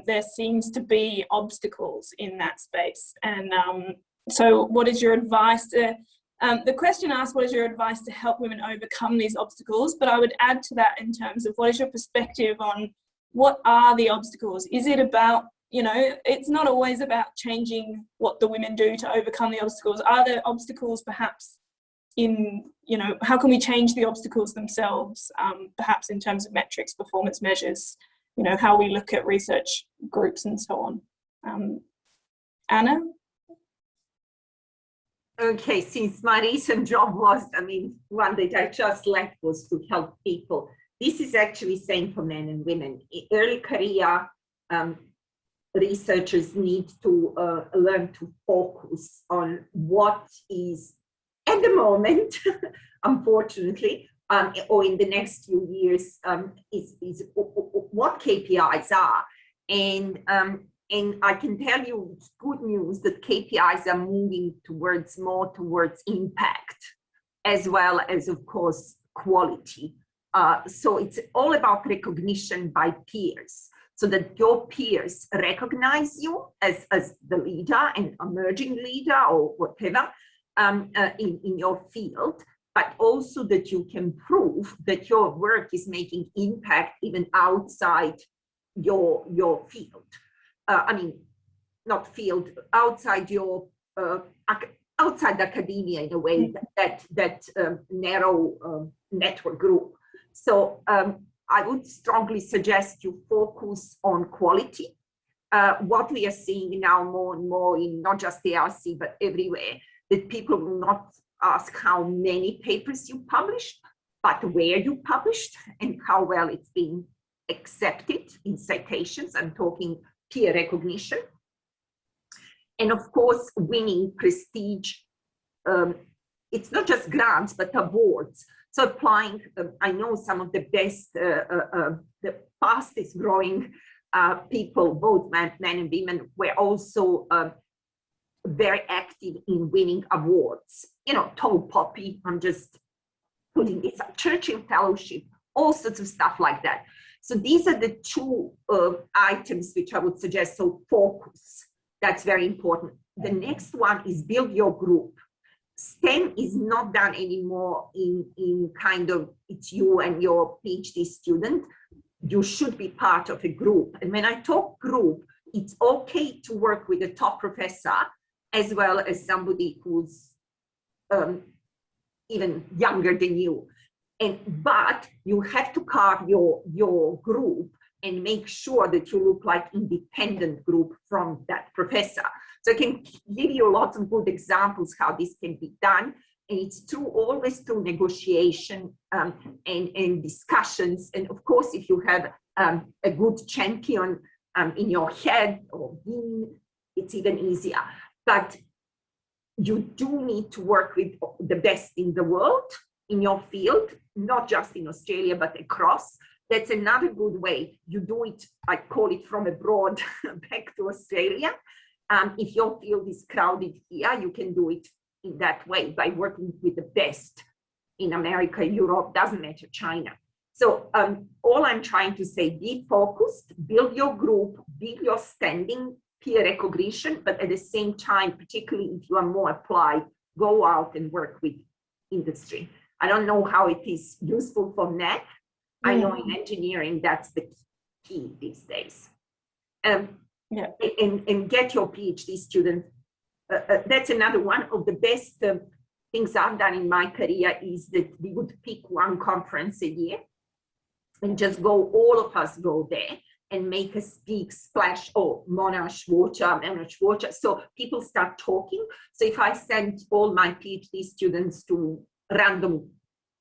there seems to be obstacles in that space. And so what is your advice to, the question asks, what is your advice to help women overcome these obstacles? But I would add to that in terms of what is your perspective on what are the obstacles? Is it about, you know, it's not always about changing what the women do to overcome the obstacles. Are there obstacles perhaps in, you know, how can we change the obstacles themselves, perhaps in terms of metrics, performance measures, you know, how we look at research groups and so on. Anna? Okay, since my recent job was, one that I just left was to help people. This is actually same for men and women. In early career, researchers need to learn to focus on what is at the moment, unfortunately, or in the next few years, is what KPIs are. And I can tell you good news that KPIs are moving more towards impact, as well as, of course, quality. So it's all about recognition by peers, so that your peers recognize you as the leader and emerging leader or whatever in your field, but also that you can prove that your work is making impact even outside your field. Not field, outside your outside academia in a way, that narrow network group. So I would strongly suggest you focus on quality, what we are seeing now more and more in not just the RC, but everywhere, that people will not ask how many papers you published, but where you published and how well it's been accepted in citations. I'm talking peer recognition. And of course, winning prestige. It's not just grants, but awards. So applying, I know some of the best, the fastest growing people, both men and women, were also very active in winning awards. You know, Tall Poppy, I'm just putting this up, Churchill Fellowship, all sorts of stuff like that. So these are the two items which I would suggest. So focus, that's very important. The next one is build your group. STEM is not done anymore in kind of, it's you and your PhD student. You should be part of a group. And when I talk group, it's okay to work with a top professor as well as somebody who's even younger than you. But you have to carve your group and make sure that you look like independent group from that professor. So I can give you lots of good examples how this can be done. And it's through always through negotiation and discussions. And of course, if you have a good champion in your head or dean, it's even easier. But you do need to work with the best in the world in your field, not just in Australia, but across. That's another good way. You do it, I call it from abroad back to Australia. If your field is crowded here, you can do it in that way by working with the best in America, Europe, doesn't matter, China. So all I'm trying to say, be focused, build your group, build your standing, peer recognition, but at the same time, particularly if you are more applied, go out and work with industry. I don't know how it is useful for NAC. I know in engineering, that's the key these days. And get your PhD student. That's another one of the best things I've done in my career is that we would pick one conference a year and just go, all of us go there and make a splash, Monash water. So people start talking. So if I send all my PhD students to random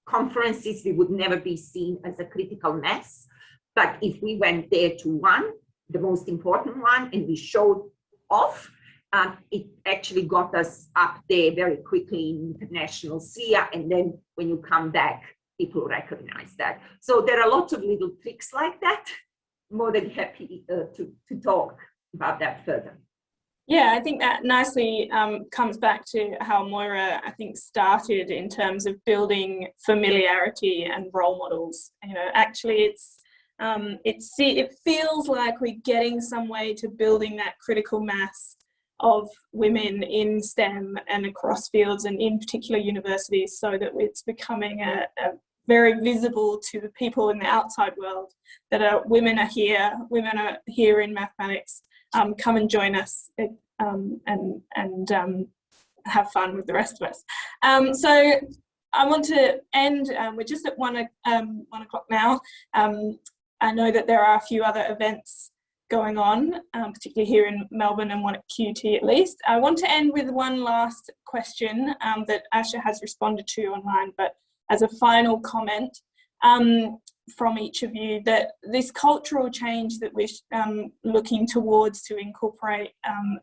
conferences, we would never be seen as a critical mass. But if we went there to one, the most important one, and we showed off, it actually got us up there very quickly in international sphere. And then when you come back, people recognize that. So there are lots of little tricks like that. More than happy to talk about that further. Yeah, I think that nicely comes back to how Moira, I think, started in terms of building familiarity and role models. You know, actually, it feels like we're getting some way to building that critical mass of women in STEM and across fields and in particular universities, so that it's becoming a very visible to the people in the outside world that women are here in mathematics. Come and join us and have fun with the rest of us. So I want to end, we're just at 1 o'clock now. I know that there are a few other events going on, particularly here in Melbourne and one at QT at least. I want to end with one last question that Asha has responded to online, but as a final comment from each of you, that this cultural change that we're looking towards to incorporate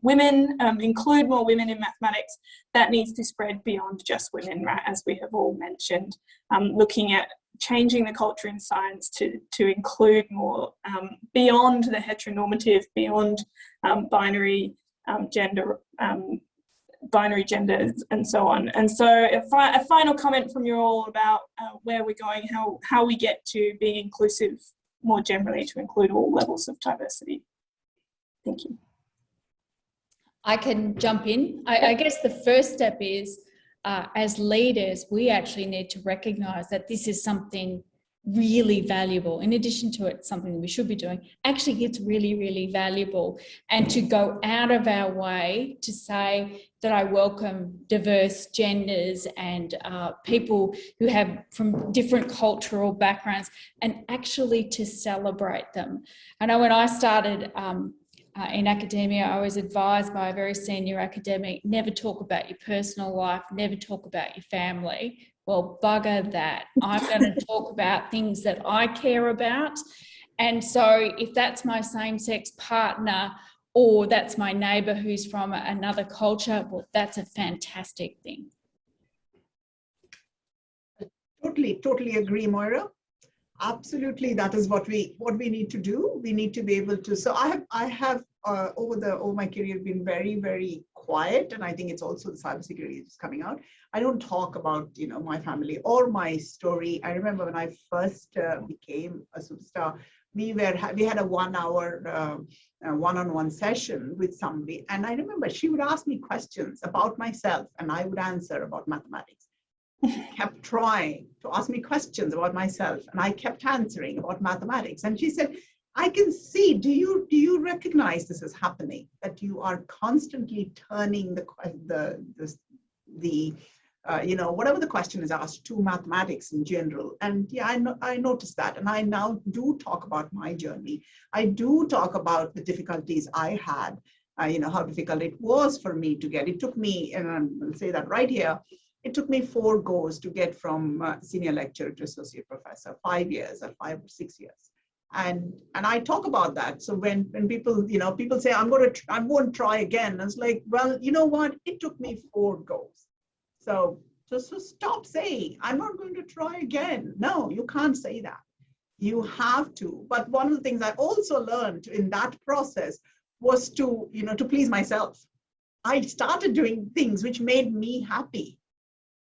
women, include more women in mathematics, that needs to spread beyond just women, right, as we have all mentioned, looking at changing the culture in science to include more beyond the heteronormative, beyond binary genders and so on. And so a final comment from you all about where we're going, how we get to being inclusive more generally to include all levels of diversity. Thank you. I can jump in. I guess the first step is, as leaders, we actually need to recognise that this is something really valuable. In addition to it, something that we should be doing, actually it's really, really valuable. And to go out of our way to say that I welcome diverse genders and people who have from different cultural backgrounds, and actually to celebrate them. I know when I started in academia, I was advised by a very senior academic, never talk about your personal life, never talk about your family. Well, bugger that. I'm going to talk about things that I care about. And so if that's my same-sex partner or that's my neighbour who's from another culture, well, that's a fantastic thing. Totally agree, Moira. Absolutely, that is what we need to do. We need to be able to. So I have over my career been very quiet, and I think it's also the cybersecurity is coming out. I don't talk about my family or my story. I remember when I first became a superstar, we had a 1 hour one-on-one session with somebody, and I remember she would ask me questions about myself, and I would answer about mathematics. Kept trying to ask me questions about myself, and I kept answering about mathematics. And she said, I can see, do you recognize this is happening, that you are constantly turning whatever the question is asked to mathematics in general. And yeah, I noticed that, and I now do talk about my journey. I do talk about the difficulties I had, how difficult it was for me to get. It took me, and I'll say that right here, it took me 4 goes to get from senior lecturer to associate professor, 5 years or 5 or 6 years. And I talk about that. So when people, people say, I'm going to try again. I was like, well, you know what? It took me 4 goes. So stop saying, I'm not going to try again. No, you can't say that. You have to. But one of the things I also learned in that process was to please myself. I started doing things which made me happy.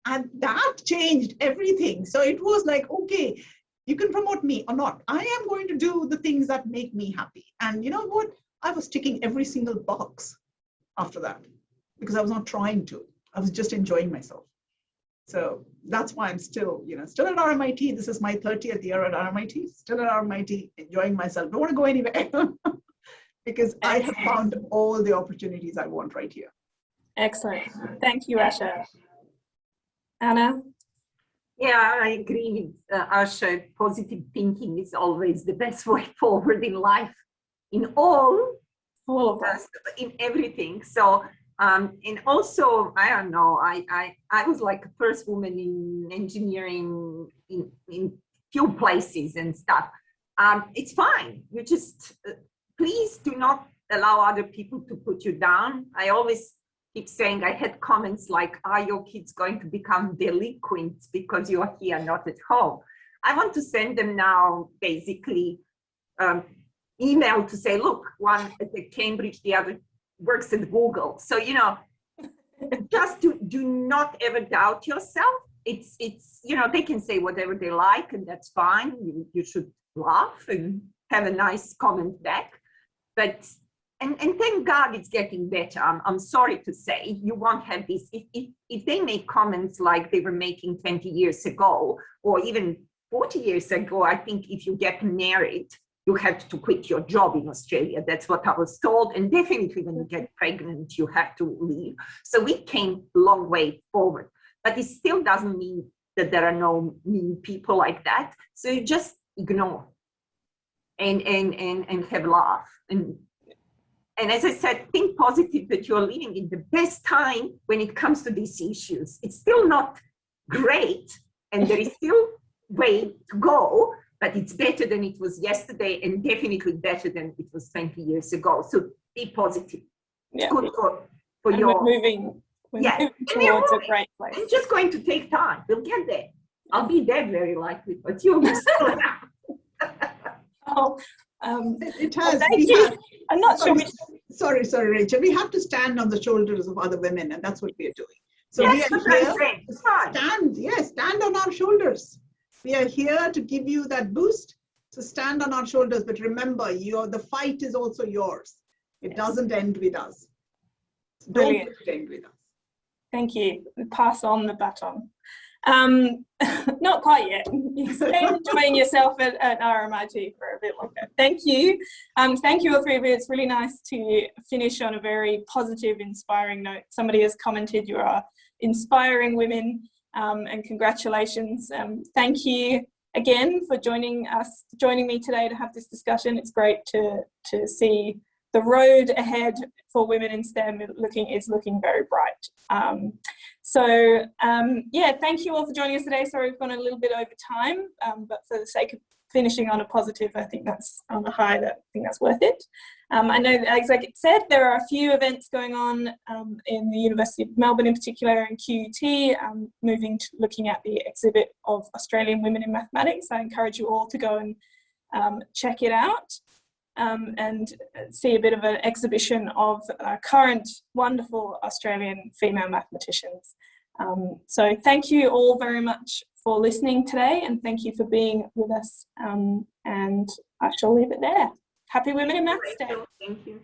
And that changed everything. So it was like, okay, you can promote me or not. I am going to do the things that make me happy. And you know what? I was ticking every single box after that because I was not trying to. I was just enjoying myself. So that's why I'm still at RMIT. This is my 30th year at RMIT. Still at RMIT, enjoying myself. Don't want to go anywhere because I have found all the opportunities I want right here. Excellent. Thank you, Asha. Anna? Yeah, I agree with Asha. Positive thinking is always the best way forward in life, in all of us, in everything. So, and also, I don't know, I was like the first woman in engineering in few places and stuff. It's fine. You just, please do not allow other people to put you down. I always keep saying, I had comments like, are your kids going to become delinquents because you are here, not at home? I want to send them now, basically, email to say, look, one at Cambridge, the other works at Google. So, just do not ever doubt yourself. It's they can say whatever they like, and that's fine. You should laugh and have a nice comment back. But And thank God it's getting better. I'm sorry to say, you won't have this. If they make comments like they were making 20 years ago, or even 40 years ago, I think if you get married, you have to quit your job in Australia. That's what I was told. And definitely when you get pregnant, you have to leave. So we came a long way forward. But it still doesn't mean that there are no mean people like that. So you just ignore and have a laugh. And as I said, think positive that you're living in the best time when it comes to these issues. It's still not great, and there is still way to go, but it's better than it was yesterday, and definitely better than it was 20 years ago. So be positive. It's good for your... We're moving towards a great place. It's just going to take time. We'll get there. I'll be dead very likely, but you'll be still around. It has. Thank you. I'm not sure. Sorry, Rachel. We have to stand on the shoulders of other women, and that's what we are doing. So yes, we are here. Stand on our shoulders. We are here to give you that boost. So stand on our shoulders, but remember, the fight is also yours. It doesn't end with us. Don't let it end with us. Thank you. We pass on the baton. Not quite yet. You stay enjoying yourself at RMIT for a bit longer. Thank you. Thank you all three of you. It's really nice to finish on a very positive, inspiring note. Somebody has commented you are inspiring women, and congratulations. Thank you again for joining me today to have this discussion. It's great to see the road ahead for women in STEM is looking very bright. Yeah, thank you all for joining us today. Sorry, we've gone a little bit over time, but for the sake of finishing on a positive, I think that's on a high, I think that's worth it. I know, as I said, there are a few events going on in the University of Melbourne in particular, and QUT, looking at the exhibit of Australian women in mathematics. I encourage you all to go and check it out and see a bit of an exhibition of current wonderful Australian female mathematicians. So thank you all very much for listening today, and thank you for being with us, and I shall leave it there. Happy Women in Maths Day. Thank you.